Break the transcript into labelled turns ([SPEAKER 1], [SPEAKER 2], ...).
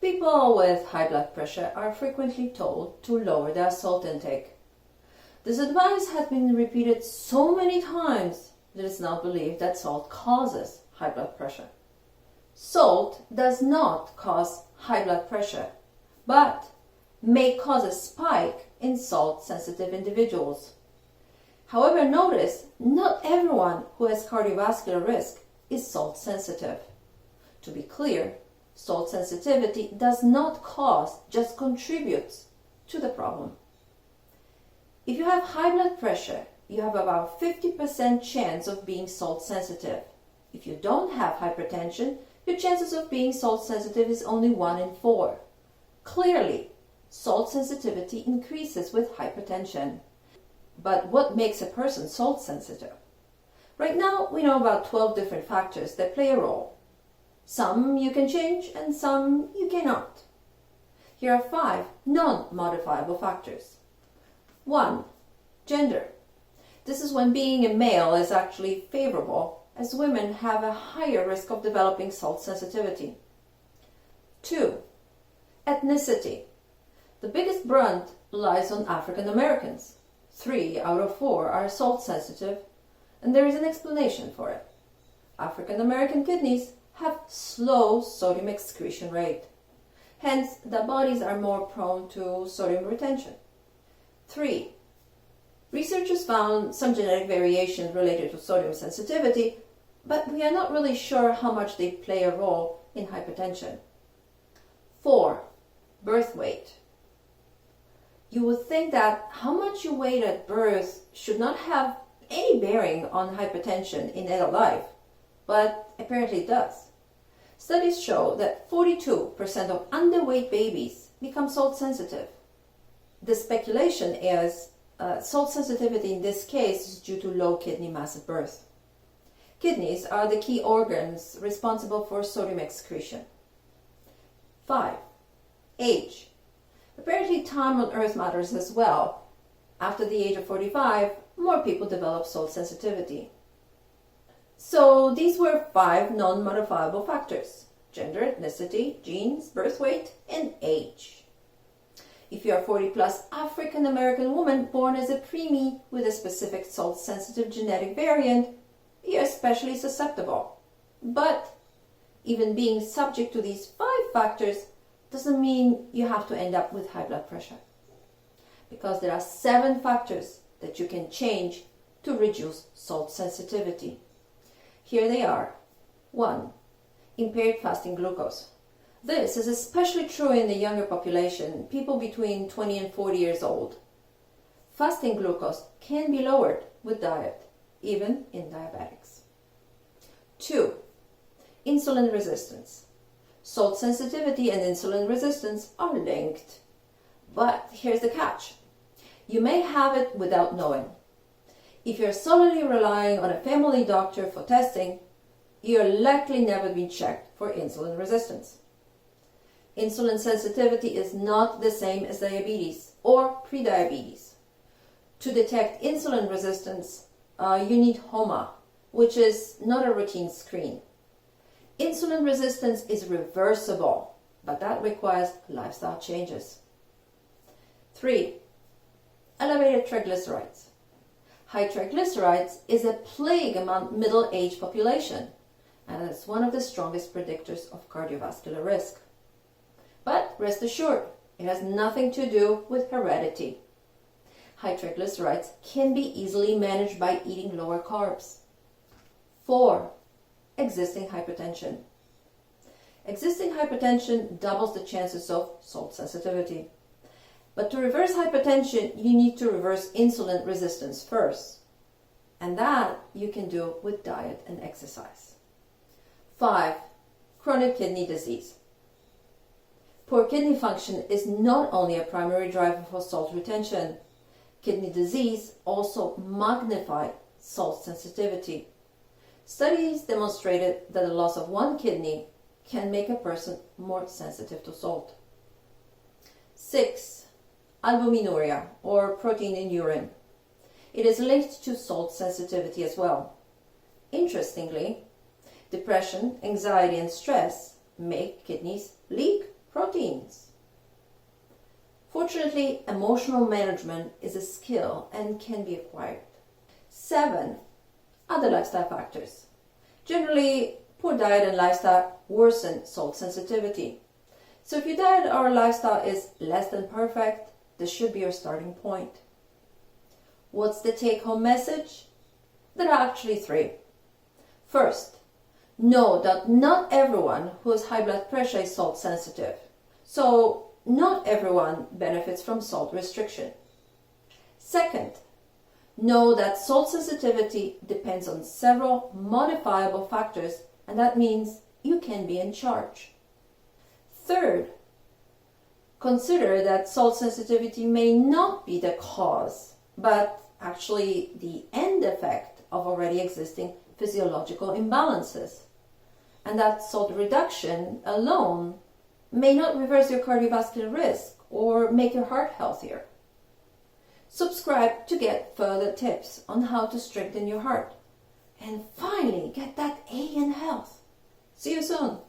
[SPEAKER 1] People with high blood pressure are frequently told to lower their salt intake. This advice has been repeated so many times that it's now believed that salt causes high blood pressure. Salt does not cause high blood pressure, but may cause a spike in salt-sensitive individuals. However, notice not everyone who has cardiovascular risk is salt-sensitive. To be clear, salt sensitivity does not cause, just contributes to the problem. If you have high blood pressure, you have about 50% chance of being salt sensitive. If you don't have hypertension, your chances of being salt sensitive is only 1 in 4. Clearly, salt sensitivity increases with hypertension. But what makes a person salt sensitive? Right now, we know about 12 different factors that play a role. Some you can change and some you cannot. Here are 5 non-modifiable factors. 1. Gender. This is when being a male is actually favorable, as women have a higher risk of developing salt sensitivity. 2. Ethnicity. The biggest brunt lies on African Americans. 3 out of 4 are salt sensitive, and there is an explanation for it. African American kidneys have slow sodium excretion rate. Hence, their bodies are more prone to sodium retention. 3. Researchers found some genetic variations related to sodium sensitivity, but we are not really sure how much they play a role in hypertension. 4. Birth weight. You would think that how much you weigh at birth should not have any bearing on hypertension in adult life, but apparently it does. Studies show that 42% of underweight babies become salt sensitive. The speculation is salt sensitivity in this case is due to low kidney mass at birth. Kidneys are the key organs responsible for sodium excretion. 5. Age. Apparently time on earth matters as well. After the age of 45, more people develop salt sensitivity. So these were 5 non-modifiable factors: gender, ethnicity, genes, birth weight, and age. If you are a 40-plus African American woman born as a preemie with a specific salt-sensitive genetic variant, you are especially susceptible. But even being subject to these 5 factors doesn't mean you have to end up with high blood pressure, because there are 7 factors that you can change to reduce salt sensitivity. Here they are. 1. Impaired fasting glucose. This is especially true in the younger population, people between 20 and 40 years old. Fasting glucose can be lowered with diet, even in diabetics. 2. Insulin resistance. Salt sensitivity and insulin resistance are linked. But here's the catch. You may have it without knowing. If you're solely relying on a family doctor for testing, you're likely never been checked for insulin resistance. Insulin sensitivity is not the same as diabetes or prediabetes. To detect insulin resistance, you need HOMA, which is not a routine screen. Insulin resistance is reversible, but that requires lifestyle changes. 3. Elevated triglycerides. High triglycerides is a plague among middle-aged population, and it's one of the strongest predictors of cardiovascular risk. But rest assured, it has nothing to do with heredity. High triglycerides can be easily managed by eating lower carbs. 4. Existing hypertension. Existing hypertension doubles the chances of salt sensitivity. But to reverse hypertension, you need to reverse insulin resistance first. And that you can do with diet and exercise. 5. Chronic kidney disease. Poor kidney function is not only a primary driver for salt retention. Kidney disease also magnifies salt sensitivity. Studies demonstrated that the loss of one kidney can make a person more sensitive to salt. 6. Albuminuria, or protein in urine. It is linked to salt sensitivity as well. Interestingly, depression, anxiety, and stress make kidneys leak proteins. Fortunately, emotional management is a skill and can be acquired. 7. Other lifestyle factors. Generally, poor diet and lifestyle worsen salt sensitivity. So if your diet or lifestyle is less than perfect, this should be your starting point. What's the take-home message? There are actually 3. First, know that not everyone who has high blood pressure is salt sensitive. So not everyone benefits from salt restriction. Second, know that salt sensitivity depends on several modifiable factors, and that means you can be in charge. Third, consider that salt sensitivity may not be the cause, but actually the end effect of already existing physiological imbalances, and that salt reduction alone may not reverse your cardiovascular risk or make your heart healthier. Subscribe to get further tips on how to strengthen your heart and finally get that A in health. See you soon.